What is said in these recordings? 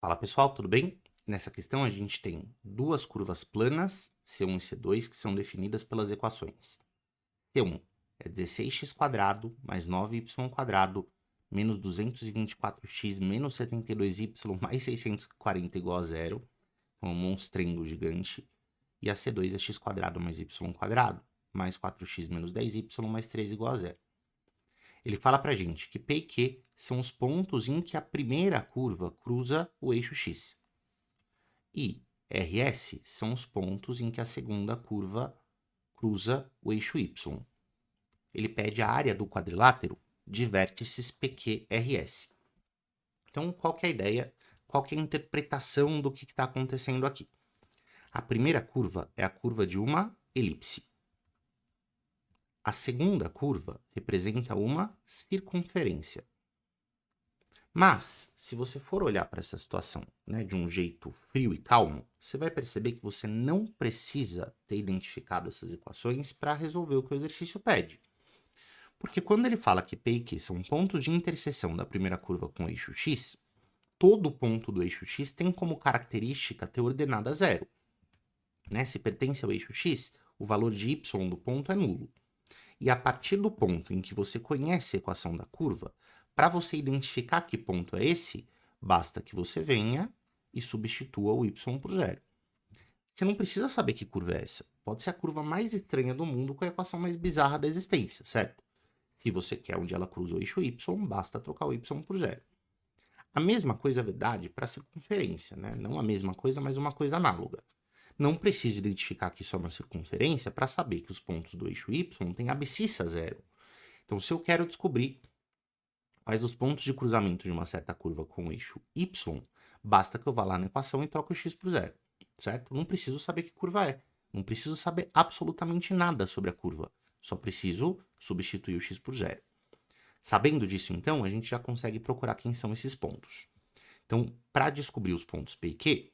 Fala pessoal, tudo bem? Nessa questão a gente tem duas curvas planas, C1 e C2, que são definidas pelas equações. C1 é 16x² mais 9y² menos 224x menos 72y mais 640 igual a zero. Então é um monstrengo gigante. E a C2 é x² mais y² mais 4x menos 10y mais 3 igual a zero. Ele fala pra gente que P e Q são os pontos em que a primeira curva cruza o eixo x. E RS são os pontos em que a segunda curva cruza o eixo y. Ele pede a área do quadrilátero de vértices PQRS. Então, qual que é a ideia? Qual que é a interpretação do que está acontecendo aqui? A primeira curva é a curva de uma elipse. A segunda curva representa uma circunferência. Mas, se você for olhar para essa situação, né, de um jeito frio e calmo, você vai perceber que você não precisa ter identificado essas equações para resolver o que o exercício pede. Porque quando ele fala que P e Q são pontos de interseção da primeira curva com o eixo x, todo ponto do eixo x tem como característica ter ordenada zero. Né? Se pertence ao eixo x, o valor de y do ponto é nulo. E a partir do ponto em que você conhece a equação da curva, para você identificar que ponto é esse, basta que você venha e substitua o y por zero. Você não precisa saber que curva é essa. Pode ser a curva mais estranha do mundo com a equação mais bizarra da existência, certo? Se você quer onde ela cruza o eixo y, basta trocar o y por zero. A mesma coisa é verdade para a circunferência, né? Não a mesma coisa, mas uma coisa análoga. Não preciso identificar aqui só uma circunferência para saber que os pontos do eixo y têm abscissa zero. Então, se eu quero descobrir quais os pontos de cruzamento de uma certa curva com o eixo y, basta que eu vá lá na equação e troque o x por zero, certo? Não preciso saber que curva é. Não preciso saber absolutamente nada sobre a curva. Só preciso substituir o x por zero. Sabendo disso, então, a gente já consegue procurar quem são esses pontos. Então, para descobrir os pontos P e Q,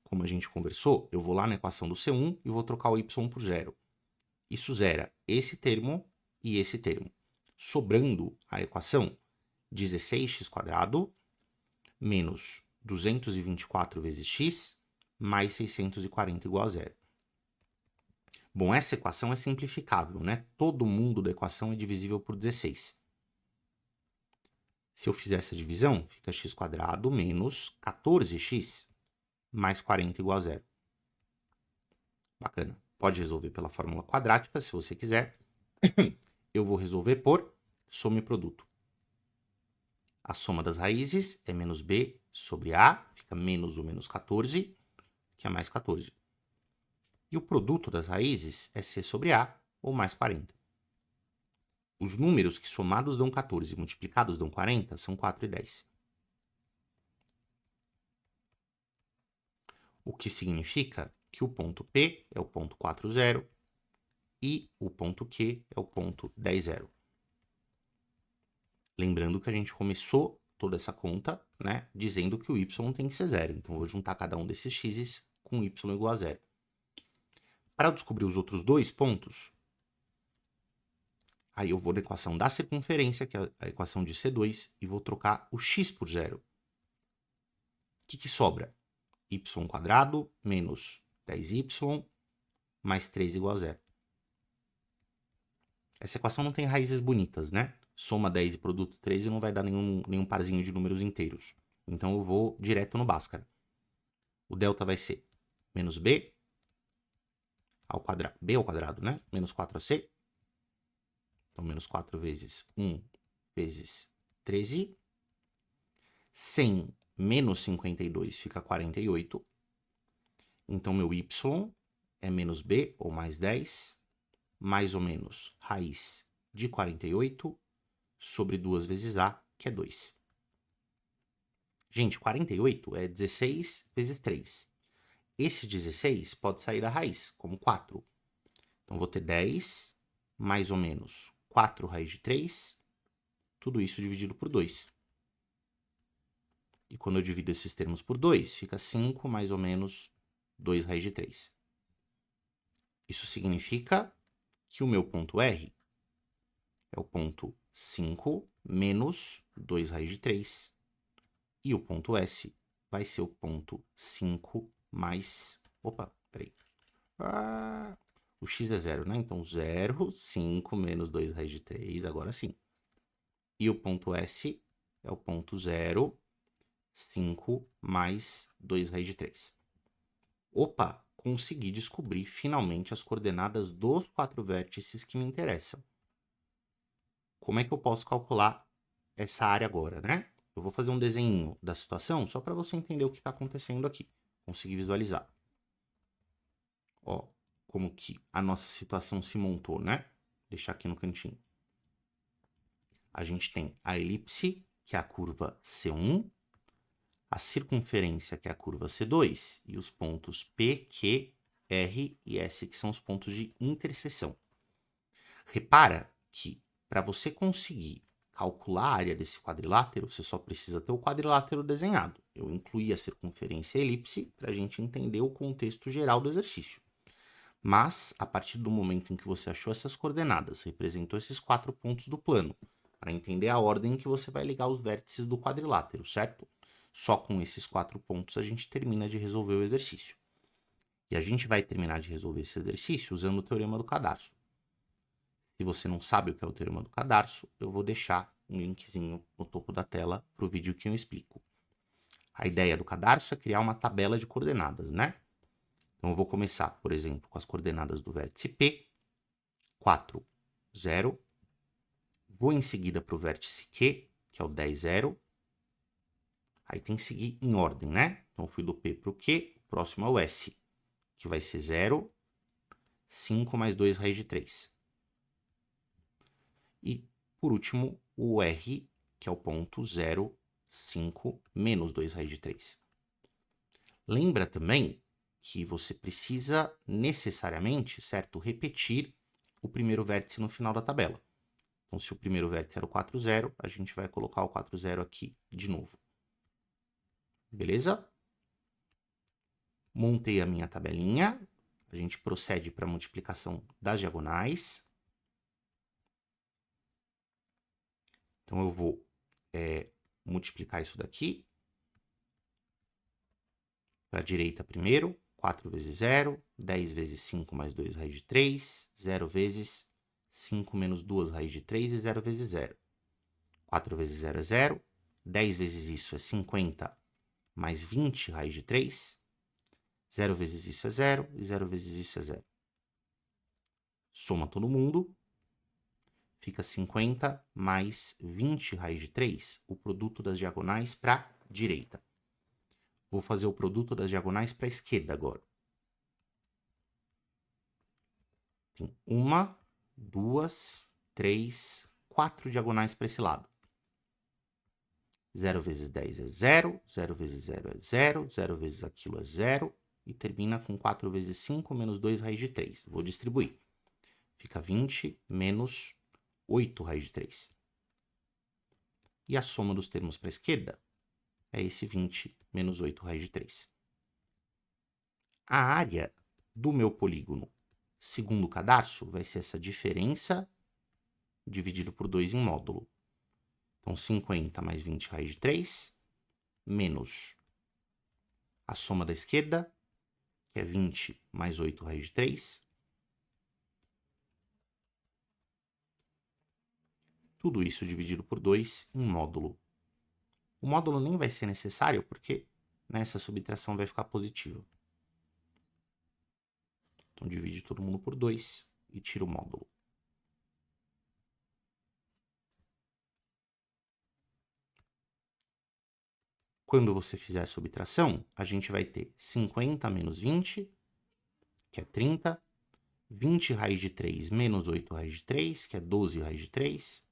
como a gente conversou, eu vou lá na equação do C1 e vou trocar o y por zero. Isso zera esse termo e esse termo. Sobrando a equação 16x² menos 224 vezes x mais 640 igual a zero. Bom, essa equação é simplificável, né? Todo mundo da equação é divisível por 16. Se eu fizer essa divisão, fica x² menos 14x mais 40 igual a zero. Bacana. Pode resolver pela fórmula quadrática, se você quiser. Eu vou resolver por soma e produto. A soma das raízes é menos b sobre a, fica menos o menos 14, que é mais 14. E o produto das raízes é c sobre a, ou mais 40. Os números que somados dão 14 e multiplicados dão 40 são 4 e 10. O que significa que o ponto P é o ponto 4, 0 e o ponto Q é o ponto 10, 0. Lembrando que a gente começou toda essa conta, né, dizendo que o y tem que ser 0. Então, eu vou juntar cada um desses x's com y igual a 0. Para descobrir os outros dois pontos, aí eu vou na equação da circunferência, que é a equação de C2, e vou trocar o x por 0. O que sobra? Y² menos 10y mais 3 igual a 0. Essa equação não tem raízes bonitas, né? Soma 10 e produto 13 não vai dar nenhum parzinho de números inteiros. Então, eu vou direto no Bhaskara. O delta vai ser menos b ao quadrado, né? Menos 4ac. Então, menos 4 vezes 1 vezes 13. 100 menos 52 fica 48. Então, meu y é menos b, ou mais 10, mais ou menos raiz de 48 sobre 2 vezes a, que é 2. Gente, 48 é 16 vezes 3. Esse 16 pode sair da raiz, como 4. Então, vou ter 10 mais ou menos 4 raiz de 3, tudo isso dividido por 2. E quando eu divido esses termos por 2, fica 5 mais ou menos 2 raiz de 3. Isso significa que o meu ponto R é o ponto 5 menos 2 raiz de 3 E o ponto S vai ser o ponto 5 mais... Opa, peraí. O x é 0, né? Então, 0, 5 menos 2 raiz de 3, agora sim. E o ponto S é o ponto 0, 5 mais 2 raiz de 3. Opa, consegui descobrir finalmente as coordenadas dos 4 vértices que me interessam. Como é que eu posso calcular essa área agora, né? Eu vou fazer um desenho da situação só para você entender o que está acontecendo aqui. Conseguir visualizar. Ó, como que a nossa situação se montou, né? Vou deixar aqui no cantinho. A gente tem a elipse, que é a curva C1, a circunferência, que é a curva C2, e os pontos P, Q, R e S, que são os pontos de interseção. Repara que para você conseguir calcular a área desse quadrilátero, você só precisa ter o quadrilátero desenhado. Eu incluí a circunferência e a elipse para a gente entender o contexto geral do exercício. Mas, a partir do momento em que você achou essas coordenadas, representou esses 4 pontos do plano, para entender a ordem em que você vai ligar os vértices do quadrilátero, certo? Só com esses 4 pontos a gente termina de resolver o exercício. E a gente vai terminar de resolver esse exercício usando o teorema do cadarço. Se você não sabe o que é o teorema do cadarço, eu vou deixar um linkzinho no topo da tela para o vídeo que eu explico. A ideia do cadarço é criar uma tabela de coordenadas, né? Então, eu vou começar, por exemplo, com as coordenadas do vértice P, 4, 0. Vou em seguida para o vértice Q, que é o 10, 0. Aí tem que seguir em ordem, né? Então, fui do P para o Q, o próximo é o S, que vai ser 0, 5 mais 2 raiz de 3. E, por último, o R, que é o ponto 0, 5 menos 2 raiz de 3. Lembra também que você precisa necessariamente, certo, repetir o primeiro vértice no final da tabela. Então, se o primeiro vértice era o 4, 0, a gente vai colocar o 4, 0 aqui de novo. Beleza? Montei a minha tabelinha. A gente procede para a multiplicação das diagonais. Então, eu vou multiplicar isso daqui. Para a direita primeiro, 4 vezes 0, 10 vezes 5 mais 2 raiz de 3, 0 vezes 5 menos 2 raiz de 3 e 0 vezes 0. 4 vezes 0 é 0, 10 vezes isso é 50 mais 20 raiz de 3, 0 vezes isso é 0 e 0 vezes isso é 0. Soma todo mundo, fica 50 mais 20 raiz de 3, o produto das diagonais para a direita. Vou fazer o produto das diagonais para a esquerda agora. Tem 1, 2, 3, 4 diagonais para esse lado. 0 vezes 10 é 0, 0 vezes 0 é 0, 0 vezes aquilo é 0, e termina com 4 vezes 5 menos 2 raiz de 3. Vou distribuir. Fica 20 menos 8 raiz de 3. E a soma dos termos para a esquerda é esse 20 menos 8 raiz de 3. A área do meu polígono, segundo o cadarço, vai ser essa diferença dividido por 2 em módulo. Então, 50 mais 20 raiz de 3, menos a soma da esquerda, que é 20 mais 8 raiz de 3. Tudo isso dividido por 2 em módulo. O módulo nem vai ser necessário, porque nessa subtração vai ficar positivo. Então, divide todo mundo por 2 e tira o módulo. Quando você fizer a subtração, a gente vai ter 50 menos 20, que é 30, 20 raiz de 3 menos 8 raiz de 3, que é 12 raiz de 3.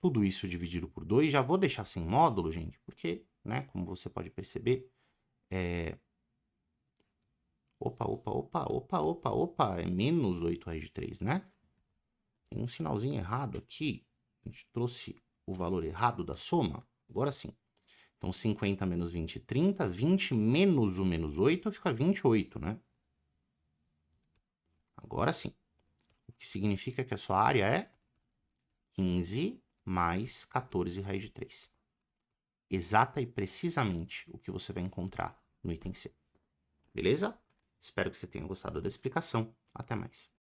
Tudo isso dividido por 2. Já vou deixar sem módulo, gente, porque, né, como você pode perceber, Opa, é menos 8 raiz de 3, né? Tem um sinalzinho errado aqui. A gente trouxe o valor errado da soma. Agora sim. Então, 50 menos 20, 30. 20 menos o menos 8 fica 28, né? Agora sim. O que significa que a sua área é 15 mais 14 raiz de 3. exata e precisamente o que você vai encontrar no item C. Beleza? Espero que você tenha gostado da explicação. Até mais.